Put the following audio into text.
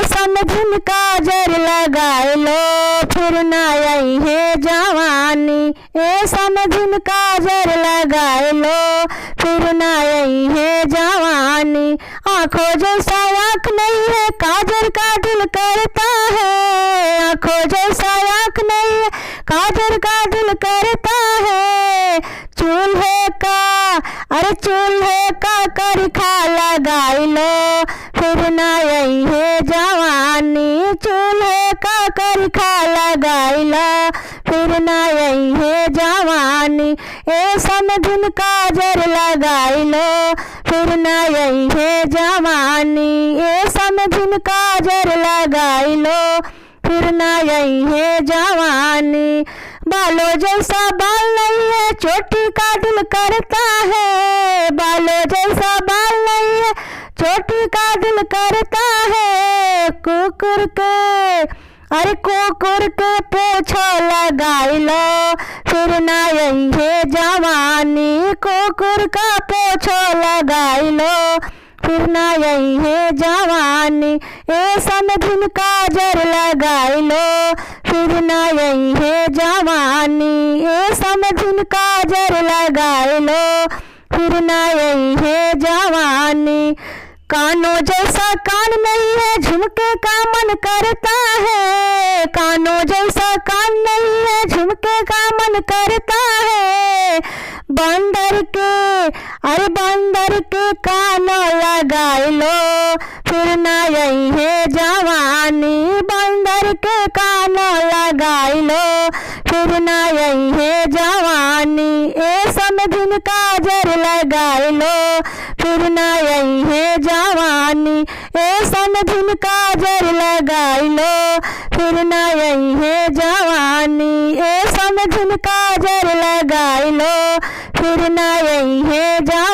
समझिन काजर लगाए लो फिर ना आई है जवानी। ए समझिन काजर लगाए लो फिर ना आई है जवानी। आंखों जैसा आँख नहीं है काजर का दिल करता है। आंखों जैसा आँख नहीं है काजर का दिल करता है। चूल्हे का अरे चूल्हे का करखा लगाई लो फिर ना आई है जवानी। चूल्हे का करखा लगाई लो फिर ना आई है जवानी। ए समझिन काजर लगाई लो फिर ना आई है जवानी। ए समझिन काजर लगाई लो फिर ना आई है जवानी। बालों जैसा बाल नहीं है चोटी का दिल करता है। बालों जैसा बाल नहीं है चोटी का दिल करता है। कुकुर के अरे कुकुर के पोछो लगाई लो फिर ना आई है जवानी। कुकुर का पोछो लगाई लो फिर ना आई है जवानी। ए समझिन काजर लगाई लो फिर ना आई है जवानी। ए समझिन काजर लगाई लो फिर ना आई है जवानी। कानों जैसा कान नहीं है झुमके का मन करता है। कानों जैसा कान नहीं है झुमके का मन करता है। बंदर के अरे बंदर के कानों लगाई लो फिर ना आई है जवानी। बंदर के कानों लगाई लो फिर ना आई है जवानी। ए समझिन काजर लगाई लो फिर ना आई है जवानी। ए समझिन काजर लगाई लो फिर ना आई है जवानी। ए समझिन काजर लगाई लो फिर ना आई है जवानी।